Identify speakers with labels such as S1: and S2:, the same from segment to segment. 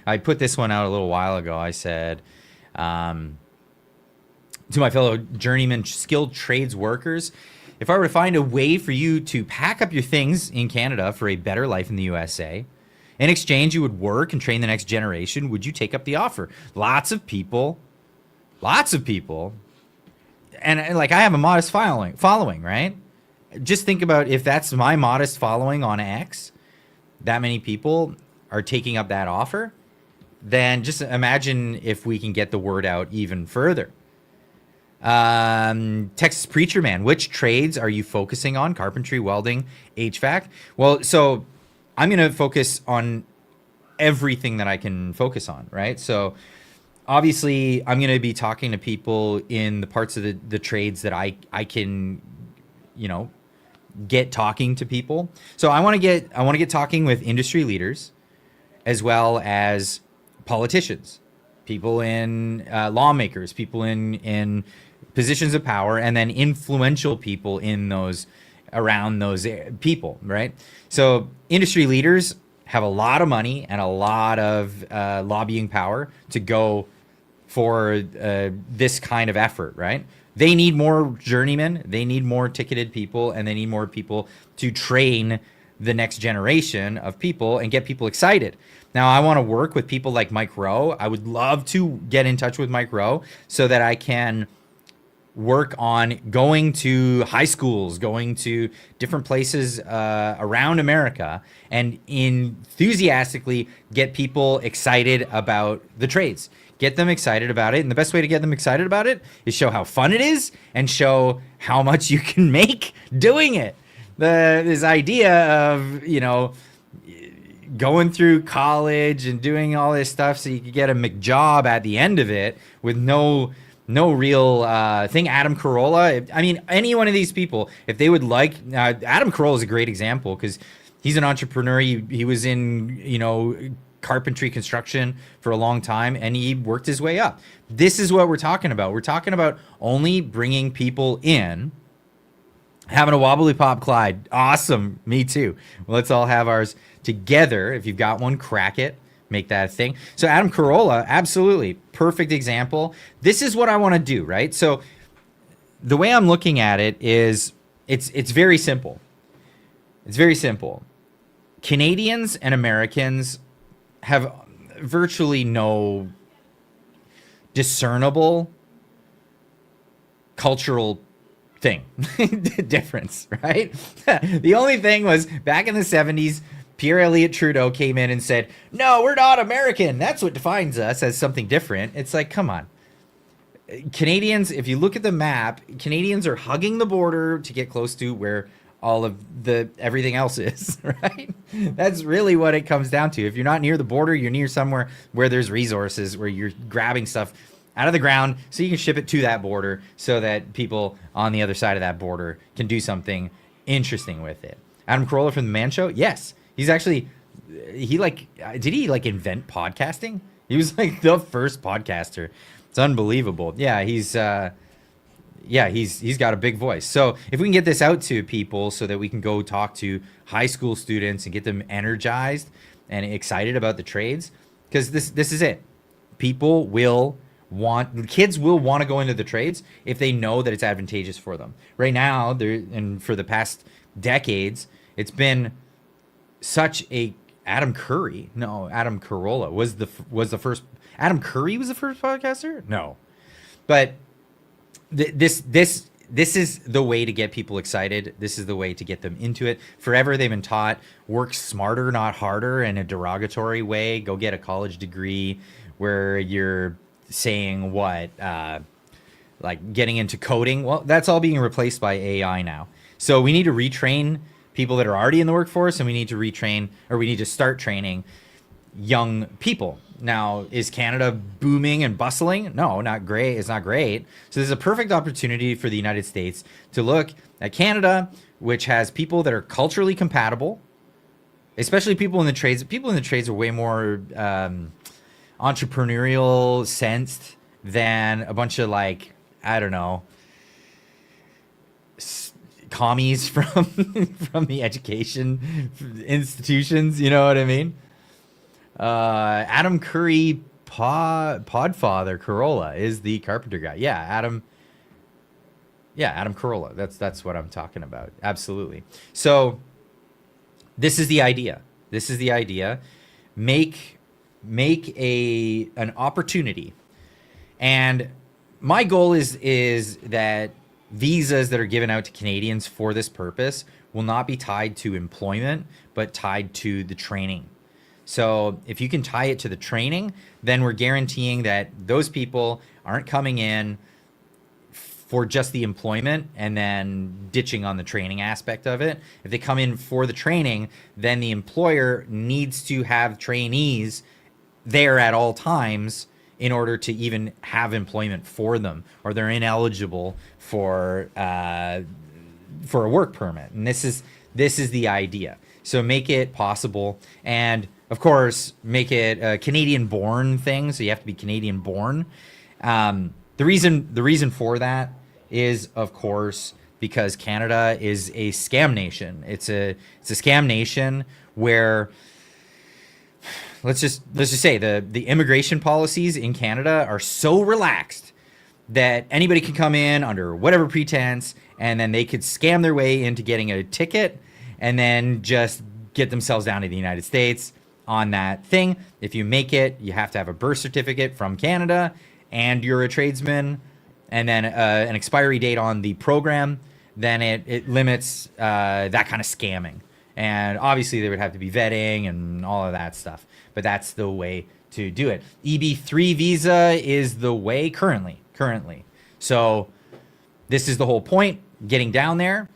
S1: I put this one out a little while ago. I said, to my fellow journeyman skilled trades workers, if I were to find a way for you to pack up your things in Canada for a better life in the USA, in exchange you would work and train the next generation, would you take up the offer? Lots of people, and like I have a modest following, right? Just think about if that's my modest following on X, that many people are taking up that offer, then just imagine if we can get the word out even further. Texas Preacher Man, which trades are you focusing on? Carpentry, welding, HVAC? Well, so I'm going to focus on everything that I can focus on, right? So obviously I'm going to be talking to people in the parts of the trades that I can, get talking to people. So I want to get talking with industry leaders as well as politicians, people in lawmakers, people in positions of power, and then influential people in those around those people, right? So industry leaders have a lot of money and a lot of lobbying power to go for this kind of effort, right? They need more journeymen, they need more ticketed people, and they need more people to train the next generation of people and get people excited. Now, I want to work with people like Mike Rowe. I would love to get in touch with Mike Rowe so that I can work on going to high schools, going to different places around America, and enthusiastically get people excited about the trades. Get them excited about it. And the best way to get them excited about it is show how fun it is and show how much you can make doing it. This idea of, going through college and doing all this stuff so you could get a McJob at the end of it with no real thing. Adam Carolla, I mean, any one of these people, if they would like, Adam Carolla is a great example because he's an entrepreneur. He was in, carpentry construction for a long time and he worked his way up. This is what we're talking about. We're talking about only bringing people in. Having a wobbly pop, Clyde. Awesome. Me too. Well, let's all have ours together. If you've got one, crack it. Make that a thing. So Adam Carolla, absolutely. Perfect example. This is what I want to do, right? So the way I'm looking at it is it's very simple. It's very simple. Canadians and Americans have virtually no discernible cultural thing difference, right? The only thing was back in the 70s, Pierre Elliott Trudeau came in and said, no, we're not American. That's what defines us as something different. It's like, come on. Canadians, if you look at the map, Canadians are hugging the border to get close to where all of the everything else is, right? That's really what it comes down to. If you're not near the border, you're near somewhere where there's resources, where you're grabbing stuff out of the ground so you can ship it to that border so that people on the other side of that border can do something interesting with it. Adam Carolla from The Man Show? Yes. He's actually, did he invent podcasting? He was like the first podcaster. It's unbelievable. Yeah, he's got a big voice. So if we can get this out to people so that we can go talk to high school students and get them energized and excited about the trades, because this is it. Kids will want to go into the trades if they know that it's advantageous for them. Right now, and for the past decades, it's been such a Adam Carolla was the first. Adam Curry was the first podcaster? No. But this is the way to get people excited. This is the way to get them into it. Forever they've been taught work smarter, not harder, in a derogatory way. Go get a college degree where you're saying what, like getting into coding. Well, that's all being replaced by AI now. So we need to retrain people that are already in the workforce, and we need to start training young people. Now, is Canada booming and bustling? No, not great. It's not great. So there's a perfect opportunity for the United States to look at Canada, which has people that are culturally compatible, especially people in the trades. People in the trades are way more entrepreneurial sensed than a bunch of, like, I don't know, commies from the education institutions. You know what I mean? Adam Curry Podfather Corolla is the carpenter guy. Yeah, Adam. Yeah, Adam Carolla. That's what I'm talking about. Absolutely. So this is the idea. This is the idea. Make an opportunity. And my goal is that visas that are given out to Canadians for this purpose will not be tied to employment, but tied to the training. So if you can tie it to the training, then we're guaranteeing that those people aren't coming in for just the employment and then ditching on the training aspect of it. If they come in for the training, then the employer needs to have trainees there at all times in order to even have employment for them, or they're ineligible for a work permit. And this is the idea. So make it possible, and of course make it a Canadian-born thing. So you have to be Canadian-born. The reason for that is, of course, because Canada is a scam nation. It's a scam nation where, let's just say the immigration policies in Canada are so relaxed that anybody can come in under whatever pretense, and then they could scam their way into getting a ticket and then just get themselves down to the United States on that thing. If you make it, you have to have a birth certificate from Canada, and you're a tradesman, and then an expiry date on the program. Then it limits that kind of scamming. And obviously there would have to be vetting and all of that stuff, but that's the way to do it. EB3 visa is the way currently. So this is the whole point, getting down there,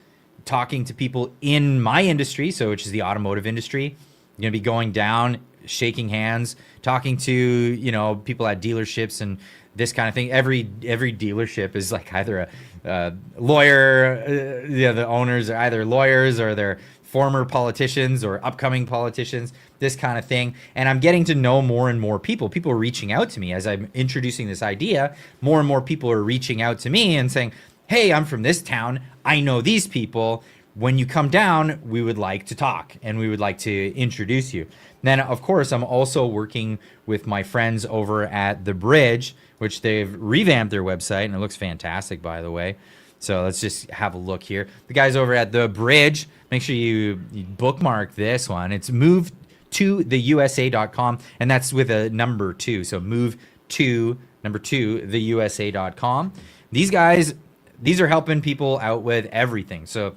S1: talking to people in my industry, so which is the automotive industry. You're gonna be going down, shaking hands, talking to, you know, people at dealerships and this kind of thing. Every dealership is like either a lawyer, the owners are either lawyers or they're former politicians or upcoming politicians, this kind of thing. And I'm getting to know more and more people. People are reaching out to me as I'm introducing this idea. More and more people are reaching out to me and saying, hey, I'm from this town. I know these people. When you come down, we would like to talk and we would like to introduce you. Then, of course, I'm also working with my friends over at The Bridge, which they've revamped their website, and it looks fantastic, by the way. So let's just have a look here. The guys over at The Bridge, make sure you bookmark this one. It's move2theusa.com, and that's with a number 2. So move to number 2 theusa.com. These guys, these are helping people out with everything. So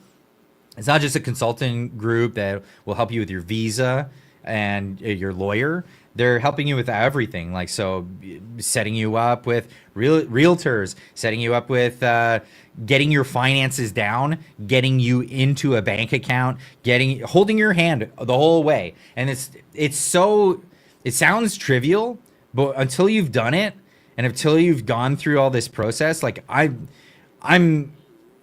S1: it's not just a consulting group that will help you with your visa and your lawyer. They're helping you with everything. Like, so setting you up with realtors, setting you up with getting your finances down, getting you into a bank account, holding your hand the whole way. And it sounds trivial, but until you've done it and until you've gone through all this process, like I'm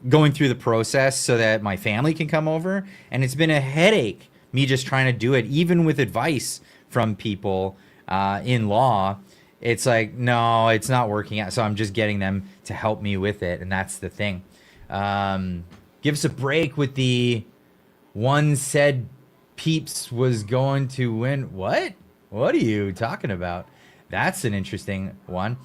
S1: going through the process so that my family can come over, and it's been a headache me just trying to do it, even with advice from people in law. It's like, no, it's not working out. So I'm just getting them to help me with it. And that's the thing. Give us a break with the one said Peeps was going to win. What are you talking about? That's an interesting one.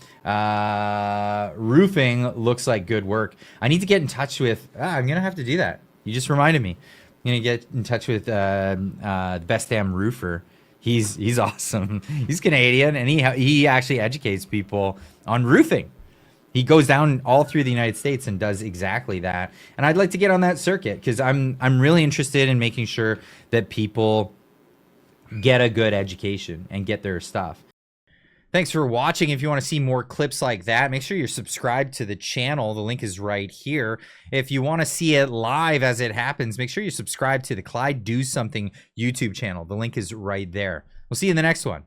S1: Roofing looks like good work. I need to get in touch with, I'm going to have to do that. You just reminded me. I'm going to get in touch with the Best Damn Roofer. He's awesome. He's Canadian, and he actually educates people on roofing. He goes down all through the United States and does exactly that. And I'd like to get on that circuit because I'm really interested in making sure that people get a good education and get their stuff. Thanks for watching. If you want to see more clips like that, make sure you're subscribed to the channel. The link is right here. If you want to see it live as it happens, make sure you subscribe to the Clyde Do Something YouTube channel. The link is right there. We'll see you in the next one.